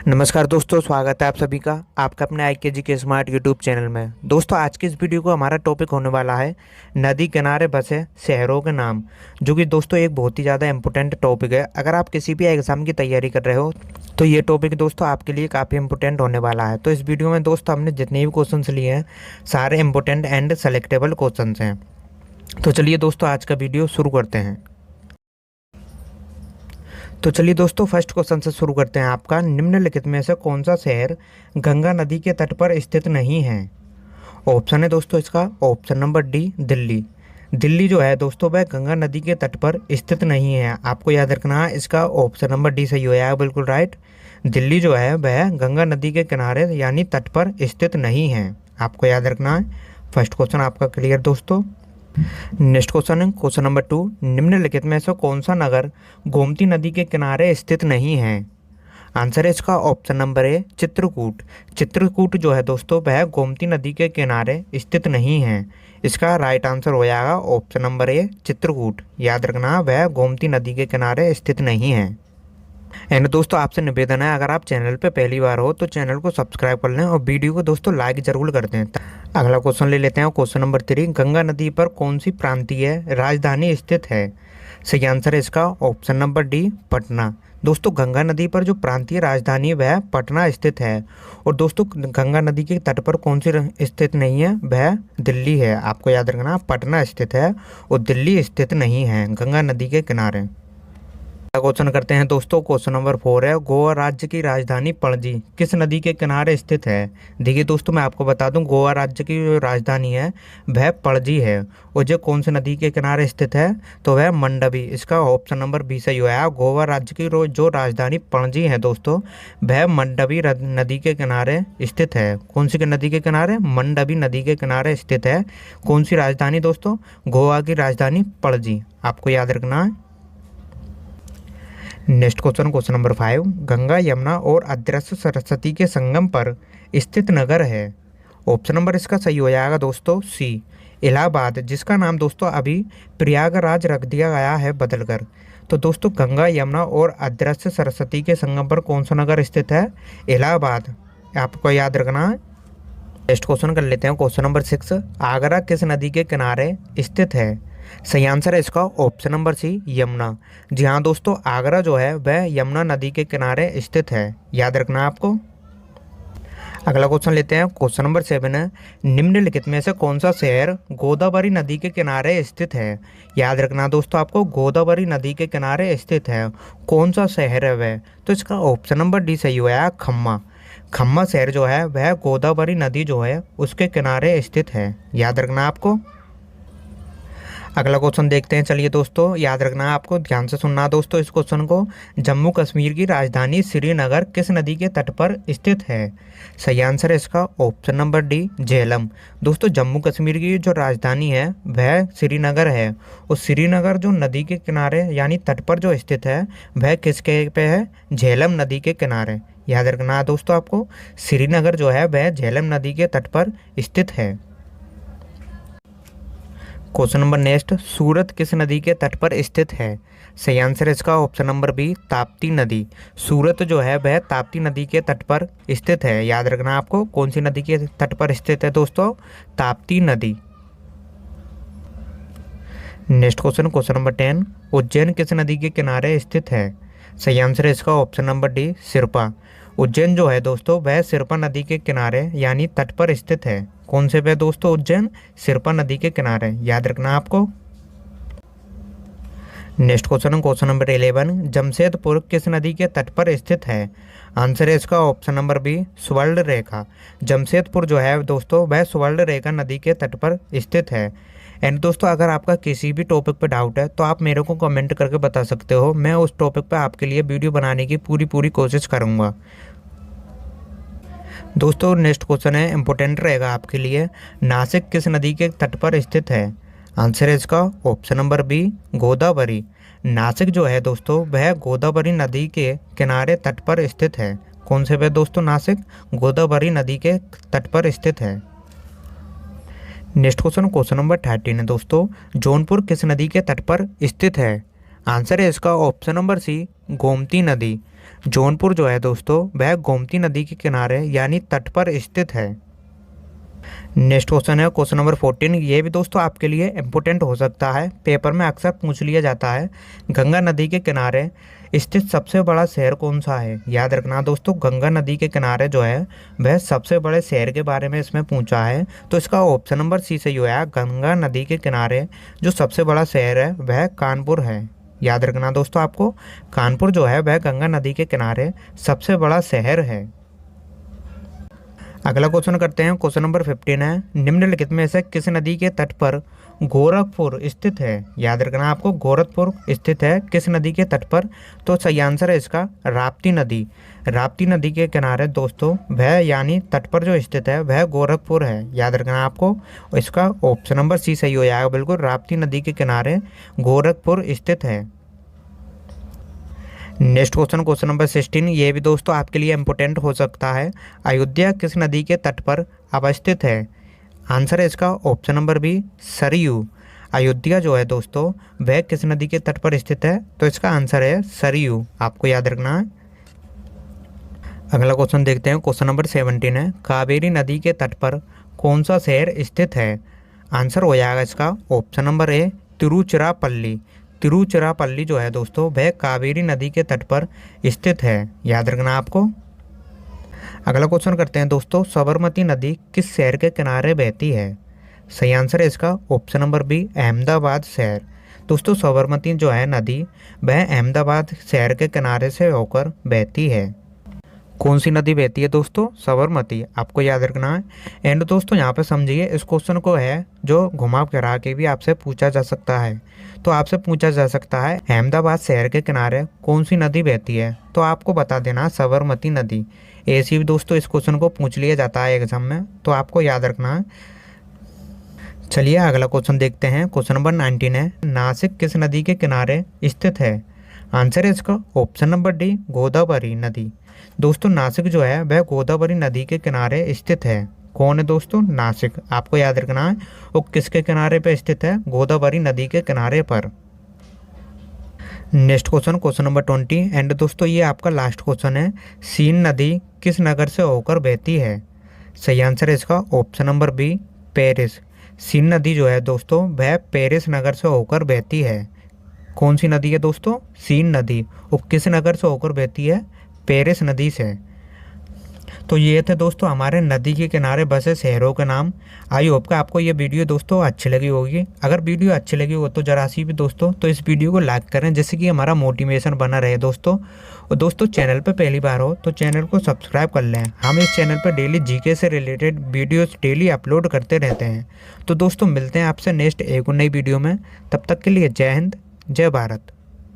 नमस्कार दोस्तों, स्वागत है आप सभी का आपका अपने IKG के स्मार्ट यूट्यूब चैनल में। दोस्तों, आज की इस वीडियो को हमारा टॉपिक होने वाला है नदी किनारे बसे शहरों के नाम, जो कि दोस्तों एक बहुत ही ज़्यादा इंपॉर्टेंट टॉपिक है। अगर आप किसी भी एग्जाम की तैयारी कर रहे हो तो ये टॉपिक दोस्तों आपके लिए काफ़ी इंपॉर्टेंट होने वाला है। तो इस वीडियो में दोस्तों हमने जितने भी क्वेश्चन लिए हैं सारे इंपॉर्टेंट एंड सेलेक्टेबल क्वेश्चन हैं। तो चलिए दोस्तों आज का वीडियो शुरू करते हैं। तो चलिए दोस्तों फर्स्ट क्वेश्चन से शुरू करते हैं। आपका निम्नलिखित में से कौन सा शहर गंगा नदी के तट पर स्थित नहीं है? ऑप्शन है दोस्तों इसका option number D, Delhi. Delhi जो है दोस्तों वह गंगा नदी के तट पर स्थित नहीं है। आपको याद रखना है इसका ऑप्शन नंबर डी सही होया है, बिल्कुल राइट। दिल्ली जो है वह गंगा नदी के किनारे यानी तट पर स्थित नहीं है, आपको याद रखना है। फर्स्ट क्वेश्चन आपका क्लियर दोस्तों। नेक्स्ट क्वेश्चन है क्वेश्चन नंबर 2। निम्नलिखित में से कौन सा नगर गोमती नदी के किनारे स्थित नहीं है? आंसर है इसका option number A, Chitrakoot. Chitrakoot जो है दोस्तों वह गोमती नदी के किनारे स्थित नहीं है। इसका राइट आंसर हो जाएगा ऑप्शन नंबर ए, चित्रकूट। याद रखना वह गोमती नदी के किनारे स्थित नहीं है। एंड दोस्तों आपसे निवेदन है, अगर आप चैनल पे पहली बार हो तो चैनल को सब्सक्राइब कर लें और वीडियो को दोस्तों लाइक जरूर कर दें। अगला क्वेश्चन ले लेते हैं क्वेश्चन नंबर 3। गंगा नदी पर कौन सी प्रांतीय राजधानी स्थित है? सही आंसर है इसका ऑप्शन नंबर डी, पटना। दोस्तों गंगा नदी पर जो प्रांतीय राजधानी वह पटना स्थित है। और दोस्तों गंगा नदी के तट पर कौन सी स्थित नहीं है? वह दिल्ली है। आपको याद रखना पटना स्थित है और दिल्ली स्थित नहीं है गंगा नदी के किनारे। क्वेश्चन करते हैं दोस्तों क्वेश्चन नंबर 4 है, गोवा राज्य की राजधानी पणजी किस नदी के किनारे स्थित है? देखिए दोस्तों मैं आपको बता दूं गोवा राज्य की जो राजधानी है वह पणजी है। और जो कौन सी नदी के किनारे स्थित है तो वह मंडवी। इसका ऑप्शन नंबर बी सही हुआ है। गोवा राज्य की जो राजधानी पणजी है दोस्तों वह मंडवी नदी के किनारे स्थित है। कौन सी नदी के किनारे? मंडवी नदी के किनारे स्थित है। कौन सी राजधानी दोस्तों? गोवा की राजधानी पणजी। आपको याद रखना है। Next question question number 5। Ganga Yamuna और अदृश्य सरस्वती के संगम पर स्थित नगर है। ऑप्शन नंबर इसका सही हो जाएगा दोस्तों सी, इलाहाबाद, जिसका नाम दोस्तों अभी प्रयागराज रख दिया गया है बदलकर। तो दोस्तों गंगा यमुना और अदृश्य सरस्वती के संगम पर कौन सा नगर स्थित है? इलाहाबाद। आपको याद रखना है। नेक्स्ट क्वेश्चन कर लेते हैं क्वेश्चन नंबर 6। आगरा किस नदी के किनारे स्थित है? सही आंसर है इसका ऑप्शन नंबर सी, यमुना। जी हाँ दोस्तों आगरा जो है वह यमुना नदी के किनारे स्थित है। याद रखना है आपको। अगला क्वेश्चन लेते हैं क्वेश्चन नंबर 7 है, निम्नलिखित में से कौन सा शहर गोदावरी नदी के किनारे स्थित है? याद रखना दोस्तों आपको गोदावरी नदी के किनारे स्थित है। कौन सा शहर है वह? तो इसका ऑप्शन नंबर डी सही हुआ है, खम्मा। खम्मा शहर जो है वह गोदावरी नदी जो है उसके किनारे स्थित है। याद रखना आपको। अगला क्वेश्चन देखते हैं। चलिए दोस्तों याद रखना है आपको, ध्यान से सुनना दोस्तों इस क्वेश्चन को। जम्मू कश्मीर की राजधानी श्रीनगर किस नदी के तट पर स्थित है? सही आंसर है इसका ऑप्शन नंबर डी, झेलम। दोस्तों जम्मू कश्मीर की जो राजधानी है वह श्रीनगर है। और श्रीनगर जो नदी के किनारे यानी तट पर जो स्थित है वह किसके पे है? झेलम नदी के किनारे। याद रखना है दोस्तों आपको, श्रीनगर जो है वह झेलम नदी के तट पर स्थित है। क्वेश्चन नंबर नेक्स्ट, सूरत किस नदी के तट पर स्थित है? सही आंसर है इसका ऑप्शन नंबर बी, ताप्ती नदी। सूरत जो है वह ताप्ती नदी के तट पर स्थित है। याद रखना आपको, कौन सी नदी के तट पर स्थित है दोस्तों? ताप्ती नदी। Next question question number 10, Ujjain किस नदी के किनारे स्थित है? सही आंसर है इसका ऑप्शन नंबर डी, सिरपा। उज्जैन जो है दोस्तों वह सिरपा नदी के किनारे यानी तट पर स्थित है। कौन से पे दोस्तों? उज्जैन सिरपा नदी के किनारे। याद रखना आपको। Next question question number 11, Jamshedpur किस नदी के तट पर स्थित है? आंसर है इसका ऑप्शन नंबर बी, स्वर्ण रेखा। जमशेदपुर जो है दोस्तों वह स्वर्ण रेखा नदी के तट पर स्थित है। एंड दोस्तों अगर आपका किसी भी टॉपिक पर डाउट है तो आप मेरे को कमेंट करके बता सकते हो। मैं उस टॉपिक पर आपके लिए वीडियो बनाने की पूरी कोशिश करूँगा। दोस्तों नेक्स्ट क्वेश्चन है इंपॉर्टेंट रहेगा आपके लिए, नासिक किस नदी के तट पर स्थित है? आंसर है इसका option number B, Godavari. Nashik जो है दोस्तों वह गोदावरी नदी के किनारे तट पर स्थित है। कौन से पे दोस्तों? नासिक गोदावरी नदी के तट पर स्थित है। नेक्स्ट क्वेश्चन क्वेश्चन नंबर 13 है दोस्तों, जौनपुर किस नदी के तट पर स्थित है? आंसर है इसका ऑप्शन नंबर सी, गोमती नदी। जौनपुर जो है दोस्तों वह गोमती नदी के किनारे यानी तट पर स्थित है। नेक्स्ट क्वेश्चन है क्वेश्चन नंबर 14। ये भी दोस्तों आपके लिए इम्पोर्टेंट हो सकता है, पेपर में अक्सर पूछ लिया जाता है। गंगा नदी के किनारे स्थित सबसे बड़ा शहर कौन सा है? याद रखना दोस्तों, गंगा नदी के किनारे जो है वह सबसे बड़े शहर के बारे में इसमें पूछा है। तो इसका ऑप्शन नंबर सी सही है। गंगा नदी के किनारे जो सबसे बड़ा शहर है वह कानपुर है। याद रखना दोस्तों, आपको कानपुर जो है वह गंगा नदी के किनारे सबसे बड़ा शहर है। अगला क्वेश्चन करते हैं, क्वेश्चन नंबर 15 है। निम्नलिखित में से किस नदी के तट पर गोरखपुर स्थित है? याद रखना आपको, गोरखपुर स्थित है किस नदी के तट पर? तो सही आंसर है इसका राप्ती नदी। राप्ती नदी के किनारे दोस्तों वह यानी तट पर जो स्थित है वह गोरखपुर है। याद रखना आपको, इसका ऑप्शन नंबर सी सही हो जाएगा बिल्कुल। राप्ती नदी के किनारे गोरखपुर स्थित है। Next question question number 16। ये भी दोस्तों आपके लिए इम्पोर्टेंट हो सकता है। अयोध्या किस नदी के तट पर अवस्थित है? आंसर है इसका option number B Saryu. Ayodhya जो है दोस्तों वह किस नदी के तट पर स्थित है? तो इसका आंसर है सरयू, आपको याद रखना है। अगला क्वेश्चन देखते हैं, क्वेश्चन नंबर 17 है। कावेरी नदी के तट पर कौन सा शहर स्थित है? आंसर हो जाएगा इसका option number A Tiruchirappalli. Tiruchirappalli जो है दोस्तों वह कावेरी नदी के तट पर स्थित है। याद रखना आपको। अगला क्वेश्चन करते हैं दोस्तों, साबरमती नदी किस शहर के किनारे बहती है? सही आंसर है इसका ऑप्शन नंबर बी अहमदाबाद शहर। दोस्तों साबरमती जो है नदी वह अहमदाबाद शहर के किनारे से होकर बहती है। कौन सी नदी बहती है दोस्तों? साबरमती, आपको याद रखना है। एंड दोस्तों यहाँ पे समझिए, इस क्वेश्चन को है जो घुमा फिरा के भी आपसे पूछा जा सकता है। तो आपसे पूछा जा सकता है अहमदाबाद शहर के किनारे कौन सी नदी बहती है? तो आपको बता देना साबरमती नदी। ऐसे भी दोस्तों इस क्वेश्चन को पूछ लिया जाता है एग्जाम में, तो आपको याद रखना है। चलिए अगला क्वेश्चन देखते हैं, क्वेश्चन नंबर 19 है। नासिक किस नदी के किनारे स्थित है? आंसर है इसका ऑप्शन नंबर डी गोदावरी नदी। दोस्तों नासिक जो है वह गोदावरी नदी के किनारे स्थित है। कौन है दोस्तों? नासिक, आपको याद रखना है। वो किसके किनारे पे स्थित है? गोदावरी नदी के किनारे पर। Next question question number 20 and दोस्तों ये आपका लास्ट क्वेश्चन है। सीन नदी किस नगर से होकर बहती है? सही आंसर है इसका option number B Paris. Seine नदी जो है दोस्तों वह पेरिस नगर से होकर बहती है। कौन सी नदी है दोस्तों? सीन नदी। वो किस नगर से होकर बहती है? पेरिस नदी से। तो ये थे दोस्तों हमारे नदी के किनारे बसे शहरों के नाम। आई होप कि आपको ये वीडियो दोस्तों अच्छी लगी होगी। अगर वीडियो अच्छी लगी हो तो जरा सी भी दोस्तों तो इस वीडियो को लाइक करें, जिससे कि हमारा मोटिवेशन बना रहे दोस्तों। और दोस्तों चैनल पे पहली बार हो तो चैनल को सब्सक्राइब कर लें। हम इस चैनल पर डेली जीके से रिलेटेड वीडियोस डेली अपलोड करते रहते हैं। तो दोस्तों मिलते हैं आपसे नेक्स्ट एक नई वीडियो में। तब तक के लिए जय हिंद, जय भारत।